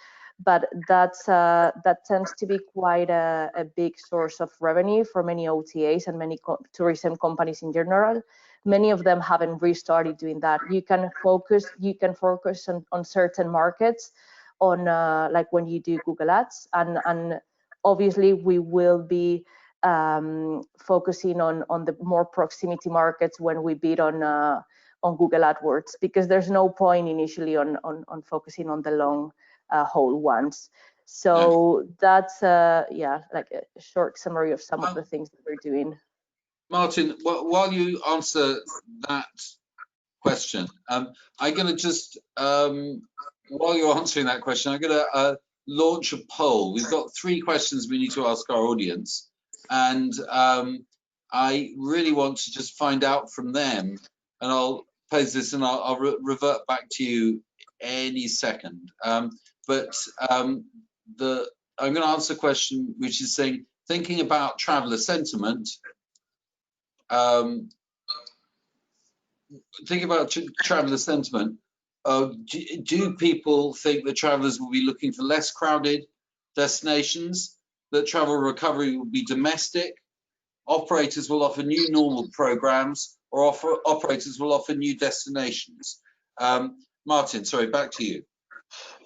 but that tends to be quite a big source of revenue for many OTAs and many tourism companies in general. Many of them haven't restarted doing that. You can focus on certain markets on like when you do Google Ads, and obviously we will be focusing on the more proximity markets when we bid on Google AdWords, because there's no point initially on focusing on the long haul ones. So that's yeah, like a short summary of some of the things that we're doing. Martin, while you answer that question, I'm going to just, while you're answering that question, I'm going to launch a poll. We've got 3 questions we need to ask our audience, and I really want to just find out from them, and I'll pose this and I'll revert back to you any second. But I'm going to answer a question which is saying, thinking about traveller sentiment, think about traveller sentiment. Do people think that travellers will be looking for less crowded destinations, that travel recovery will be domestic, operators will offer new normal programs, or operators will offer new destinations? Martin, sorry, back to you.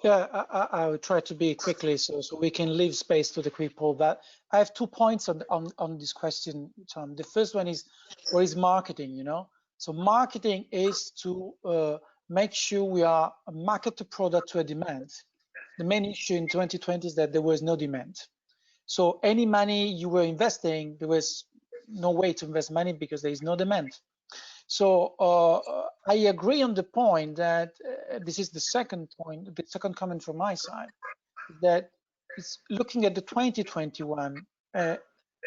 Yeah, I will try to be quickly so we can leave space to the quick poll. But I have 2 points on this question, Tom. The first one is, what is marketing, you know? So marketing is to make sure we are market the product to a demand. The main issue in 2020 is that there was no demand. So any money you were investing, there was no way to invest money because there is no demand. So I agree on the point that this is the second point, the second comment from my side, that it's looking at the 2021,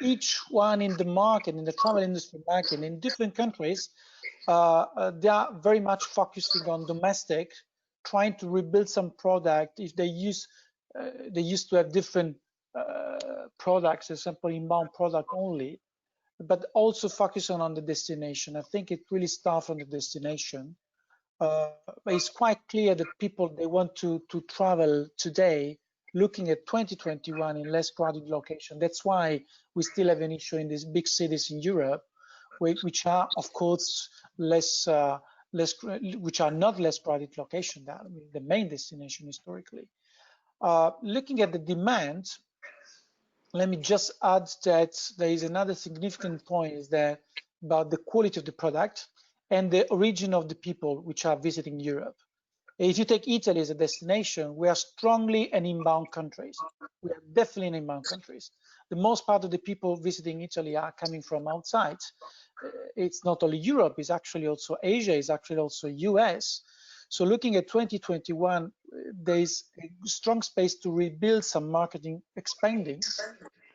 each one in the market, in the travel industry market, in different countries, they are very much focusing on domestic, trying to rebuild some product. If they used to have different products, for example, inbound product only, but also focusing on the destination. I think it really starts from the destination. But it's quite clear that people, they want to travel today, looking at 2021 in less crowded location. That's why we still have an issue in these big cities in Europe, which are, of course, which are not less crowded location than the main destination historically. Looking at the demand, let me just add that there is another significant point, is that about the quality of the product and the origin of the people which are visiting Europe. If you take Italy as a destination, we are strongly an inbound countries. We are definitely an inbound countries. The most part of the people visiting Italy are coming from outside. It's not only Europe, it's actually also Asia, it's actually also US. So looking at 2021, there is a strong space to rebuild some marketing, expanding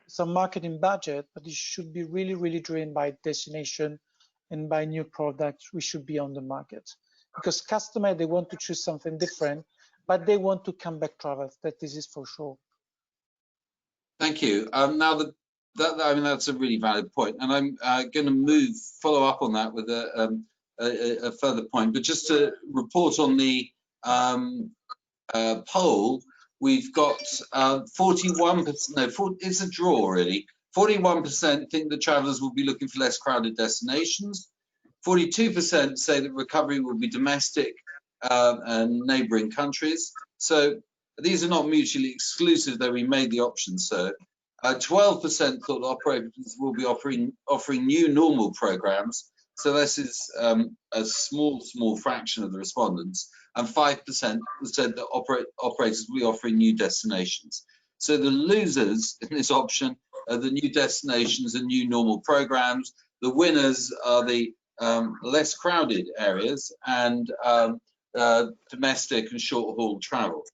some marketing budget, but it should be really, really driven by destination and by new products. We should be on the market because customers, they want to choose something different, but they want to come back travel. That this is for sure. Thank you. Now I mean, that's a really valid point, and I'm going to follow up on that with a further point. But just to report on the poll, we've got 41%. No, it's a draw really. 41% think that travellers will be looking for less crowded destinations. 42% say that recovery will be domestic and neighbouring countries. So these are not mutually exclusive, though we made the option so. 12% thought operators will be offering new normal programs. So this is a small fraction of the respondents, and 5% said that operators will be offering new destinations. So the losers in this option are the new destinations and new normal programs. The winners are the less crowded areas and domestic and short haul travel.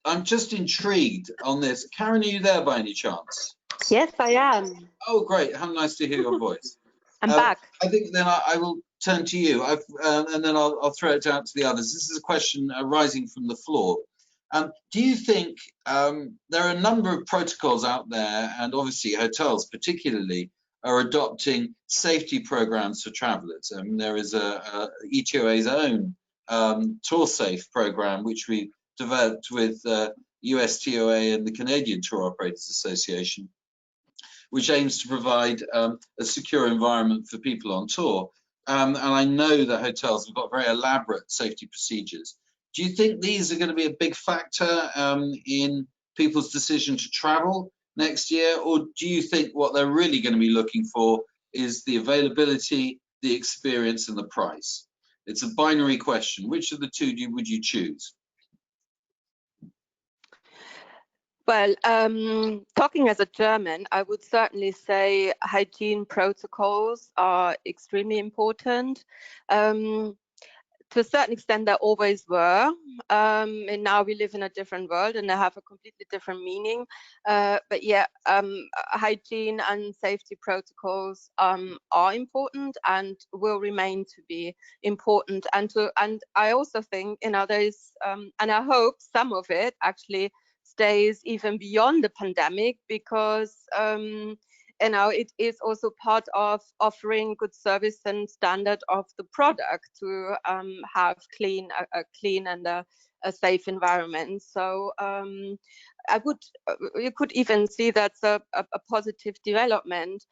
I'm just intrigued on this. Karin, are you there by any chance? Yes, I am. Oh, great. How nice to hear your voice. I'm back. I think then I will turn to you, and then I'll throw it out to the others. This is a question arising from the floor. Do you think there are a number of protocols out there, and obviously hotels particularly are adopting safety programs for travellers? I mean, there is a ETOA's own Tour Safe program, which we developed with USTOA and the Canadian Tour Operators Association, which aims to provide a secure environment for people on tour. And I know that hotels have got very elaborate safety procedures. Do you think these are going to be a big factor in people's decision to travel next year, or do you think what they're really going to be looking for is the availability, the experience, and the price? It's a binary question. Which of the two would you choose? Well, talking as a German, I would certainly say hygiene protocols are extremely important. To a certain extent, they always were, and now we live in a different world and they have a completely different meaning. But yeah, hygiene and safety protocols are important and will remain to be important. And I also think, you know, there's, and I hope some of it actually stays even beyond the pandemic, because you know, it is also part of offering good service and standard of the product to have a clean and a safe environment. So you could even see that's a positive development.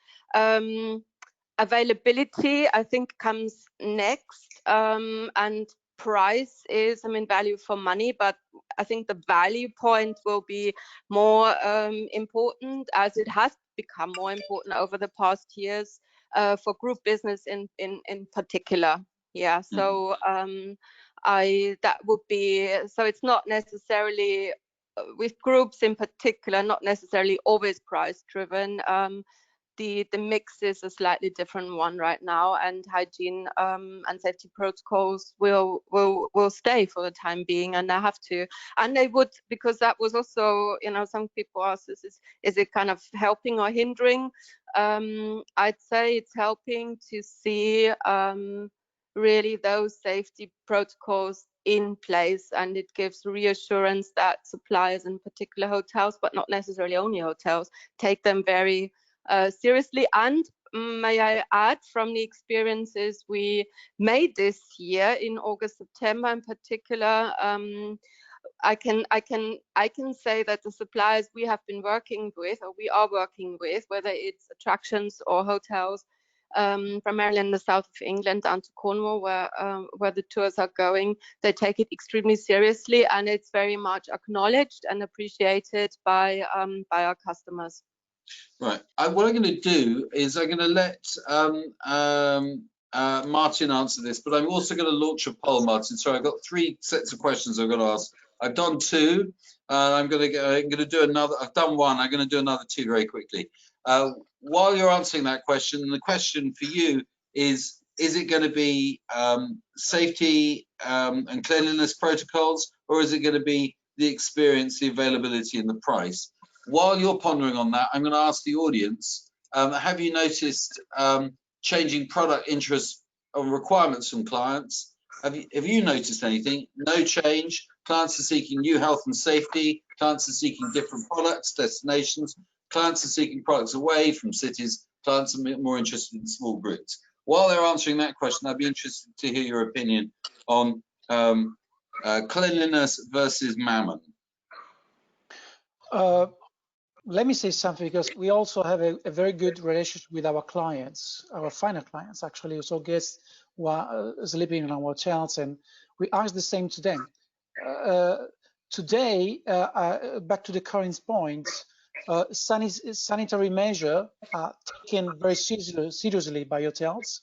Availability, I think, comes next, and price is, I mean, value for money, but I think the value point will be more important, as it has become more important over the past years for group business in particular. Yeah, so that would be, so it's not necessarily with groups in particular, not necessarily always price driven. The mix is a slightly different one right now, and hygiene and safety protocols will stay for the time being, and they have to, and they would, because that was also, you know, some people ask, is it kind of helping or hindering? I'd say it's helping to see really those safety protocols in place, and it gives reassurance that suppliers, in particular hotels, but not necessarily only hotels, take them very seriously. And may I add, from the experiences we made this year in August, September in particular, I can say that the suppliers we have been working with, or we are working with, whether it's attractions or hotels, primarily in the south of England down to Cornwall, where the tours are going, they take it extremely seriously, and it's very much acknowledged and appreciated by our customers. Right. What I'm going to do is I'm going to let Martin answer this, but I'm also going to launch a poll, Martin. So I've got 3 sets of questions I'm going to ask. I've done 2. I'm going to do another. I've done 1. I'm going to do another 2 very quickly. While you're answering that question, the question for you is it going to be safety and cleanliness protocols, or is it going to be the experience, the availability, and the price? While you're pondering on that, I'm going to ask the audience, have you noticed changing product interests or requirements from clients? Have you noticed anything? No change. Clients are seeking new health and safety. Clients are seeking different products, destinations. Clients are seeking products away from cities. Clients are more interested in small groups. While they're answering that question, I'd be interested to hear your opinion on cleanliness versus mammon. Let me say something, because we also have a very good relationship with our clients, our final clients, actually, so guests who are sleeping in our hotels, and we ask the same to them. Today, back to the Karin's point, sanitary measures are taken very seriously by hotels.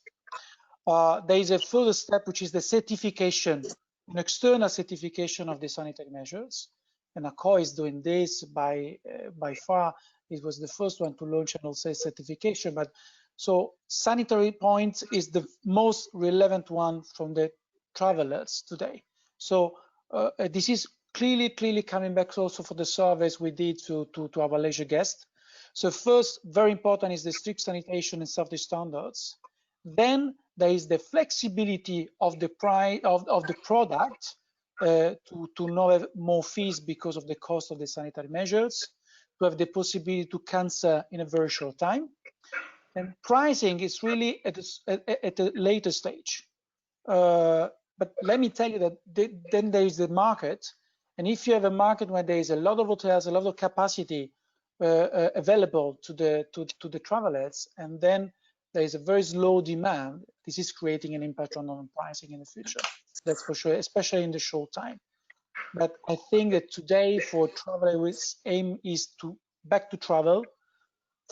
There is a further step, which is the certification, an external certification of the sanitary measures. And Accor is doing this by far. It was the first one to launch an wholesale certification. But so sanitary point is the most relevant one from the travelers today. So this is clearly coming back also for the surveys we did to our leisure guests. So first, very important is the strict sanitation and safety standards. Then there is the flexibility of the price of the product. To not have more fees because of the cost of the sanitary measures, to have the possibility to cancel in a very short time. And pricing is really at a later stage. But let me tell you that then there is the market. And if you have a market where there is a lot of hotels, a lot of capacity available to the travelers, and then there is a very slow demand, this is creating an impact on pricing in the future. That's for sure, especially in the short time. But I think that today for travel, its aim is to back to travel.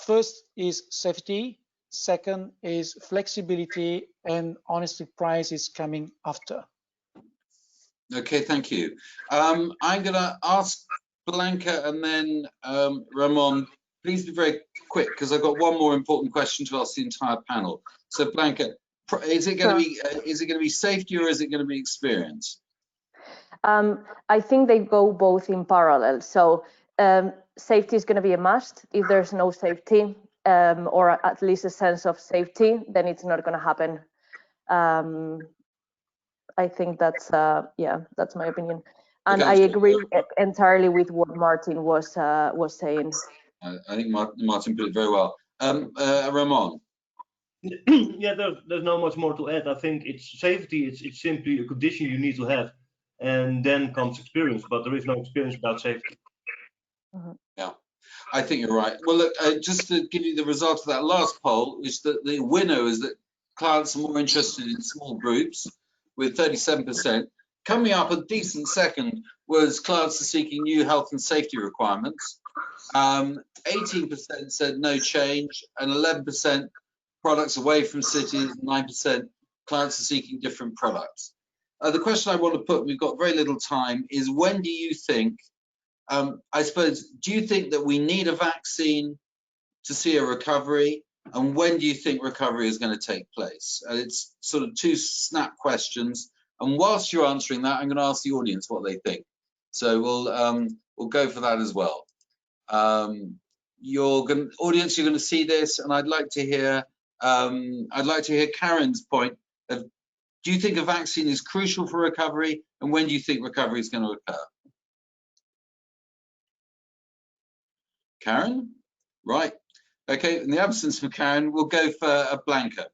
First is safety, second is flexibility, and honestly, price is coming after. Okay, thank you. I'm going to ask Blanca and then Ramon. Please be very quick because I've got one more important question to ask the entire panel. So, Blanca, is it going to be safety or is it going to be experience? I think they go both in parallel. So safety is going to be a must. If there's no safety or at least a sense of safety, then it's not going to happen. I think that's that's my opinion, and I agree entirely with what Martin was saying. I think Martin put it very well. Ramon. Yeah, there's not much more to add. I think it's safety. It's simply a condition you need to have, and then comes experience. But there is no experience without safety. Yeah, I think you're right. Well, look, just to give you the result of that last poll, is that the winner is that clients are more interested in small groups, with 37%. Coming up a decent second was clients are seeking new health and safety requirements. 18% said no change, and 11% products away from cities, 9% clients are seeking different products. The question I want to put, we've got very little time, is when do you think, I suppose, do you think that we need a vaccine to see a recovery? And when do you think recovery is going to take place? It's sort of two snap questions. And whilst you're answering that, I'm going to ask the audience what they think. So we'll go for that as well. Audience, you're going to see this, and I'd like to hear Karin's point of, do you think a vaccine is crucial for recovery, and when do you think recovery is going to occur? Karin? Right. Okay, in the absence of Karin, we'll go for Blanca.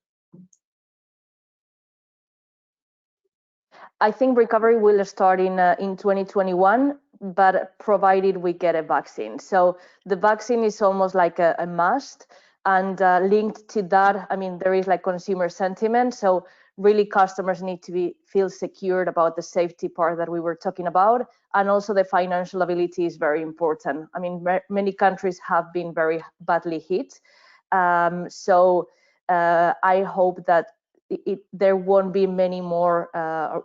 I think recovery will start in 2021, but provided we get a vaccine. So the vaccine is almost like a must, and linked to that, I mean, there is like consumer sentiment. So really customers need to feel secured about the safety part that we were talking about. And also the financial ability is very important. I mean, many countries have been very badly hit. So I hope that there won't be many more,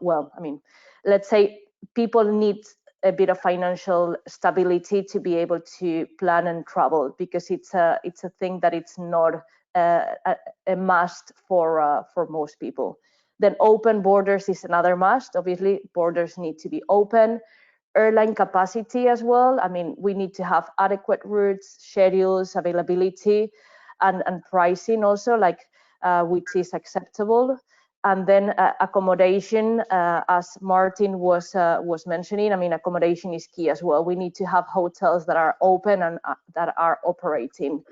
well, I mean, let's say people need a bit of financial stability to be able to plan and travel, because it's a thing that it's not a must for most people. Then open borders is another must. Obviously, borders need to be open. Airline capacity as well. I mean, we need to have adequate routes, schedules, availability, and pricing also, like which is acceptable. And then accommodation, as Martin was mentioning, I mean, accommodation is key as well. We need to have hotels that are open and that are operating.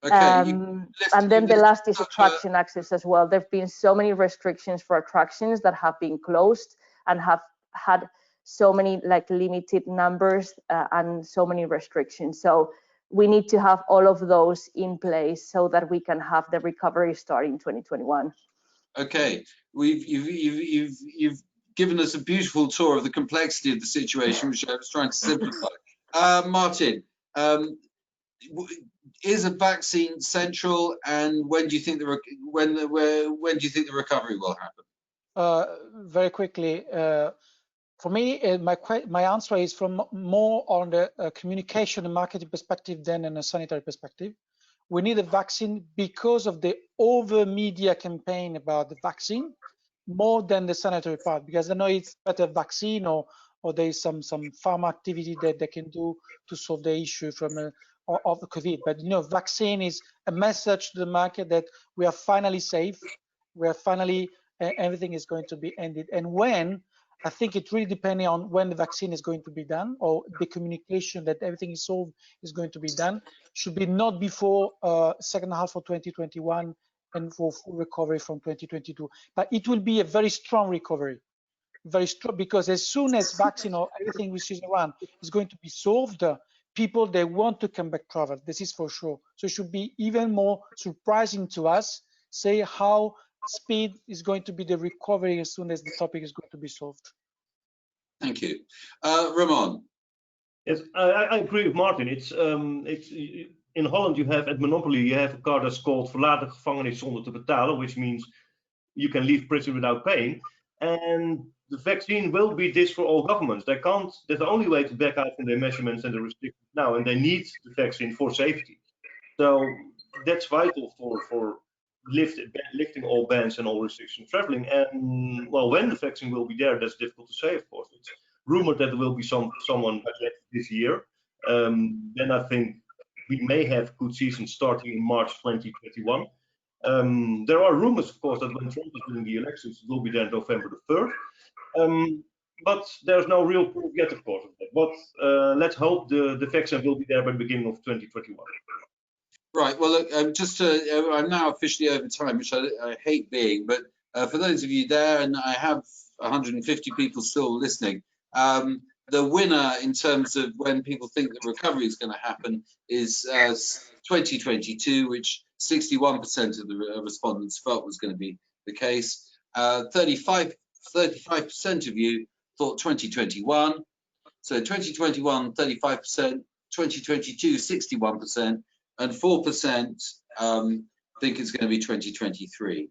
Okay, and then the last is attraction access as well. There have been so many restrictions for attractions that have been closed and have had so many like limited numbers and so many restrictions. So we need to have all of those in place so that we can have the recovery start in 2021. Okay, you've given us a beautiful tour of the complexity of the situation, which I was trying to simplify. Martin, is a vaccine central, and when do you think when do you think the recovery will happen? Very quickly, for me, my answer is from more on the communication and marketing perspective than in a sanitary perspective. We need a vaccine because of the over media campaign about the vaccine, more than the sanitary part, because I know it's better vaccine or there is some pharma activity that they can do to solve the issue from of the COVID. But you know, vaccine is a message to the market that we are finally safe, we are finally everything is going to be ended. And when, I think it really depending on when the vaccine is going to be done, or the communication that everything is solved is going to be done, should be not before second half of 2021 and for full recovery from 2022. But it will be a very strong recovery, very strong, because as soon as vaccine or everything which is around is going to be solved, people, they want to come back travel. This is for sure. So it should be even more surprising to us say how speed is going to be the recovery as soon as the topic is going to be solved. Thank you. Ramon. Yes, I agree with Martin. It's in Holland you have at Monopoly you have a card that's called verlaten gevangenis zonder te betalen, which means you can leave prison without paying. And the vaccine will be this for all governments. They can't. That's the only way to back out from their measurements and the restrictions now, and they need the vaccine for safety. So that's vital for lifting all bans and all restrictions traveling. And well, when the vaccine will be there, that's difficult to say. Of course, it's rumored that there will be someone this year. Then I think we may have good season starting in March 2021. There are rumors, of course, that when Trump is winning the elections, it will be there November the 3rd. But there's no real proof yet, of course, of that. But let's hope the vaccine will be there by the beginning of 2021. Right. Well, look, I'm now officially over time, which I hate being, but for those of you there, and I have 150 people still listening, the winner in terms of when people think the recovery is going to happen is 2022, which 61% of the respondents felt was going to be the case. 35% of you thought 2021. So 2021, 35%, 2022, 61%, and 4% think it's going to be 2023.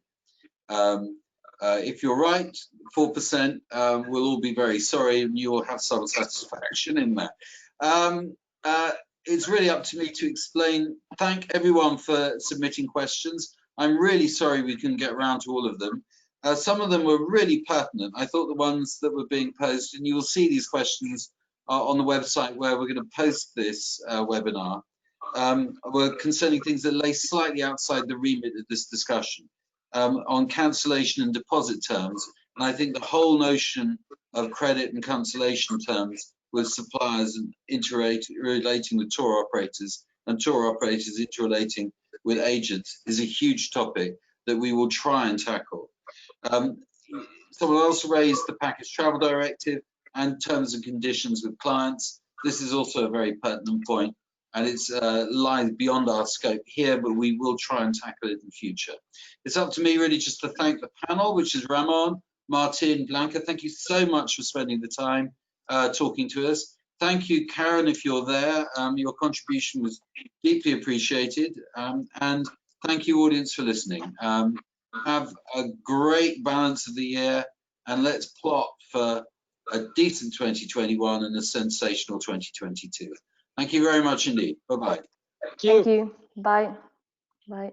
If you're right, 4%, we'll all be very sorry, and you will have some satisfaction in that. It's really up to me to explain. Thank everyone for submitting questions. I'm really sorry we couldn't get around to all of them. Some of them were really pertinent. I thought the ones that were being posed, and you will see these questions on the website where we're going to post this webinar, were concerning things that lay slightly outside the remit of this discussion. On cancellation and deposit terms, and I think the whole notion of credit and cancellation terms with suppliers and interrelating with tour operators and tour operators interrelating with agents is a huge topic that we will try and tackle. Someone else raised the package travel directive and terms and conditions with clients. This is also a very pertinent point, and it's lies beyond our scope here, but we will try and tackle it in the future. It's up to me really just to thank the panel, which is Ramon, Martin, Blanca. Thank you so much for spending the time talking to us. Thank you, Karin, if you're there. Your contribution was deeply appreciated. And thank you, audience, for listening. Have a great balance of the year, and let's plot for a decent 2021 and a sensational 2022. Thank you very much indeed. Bye-bye. Thank you. Bye. Bye.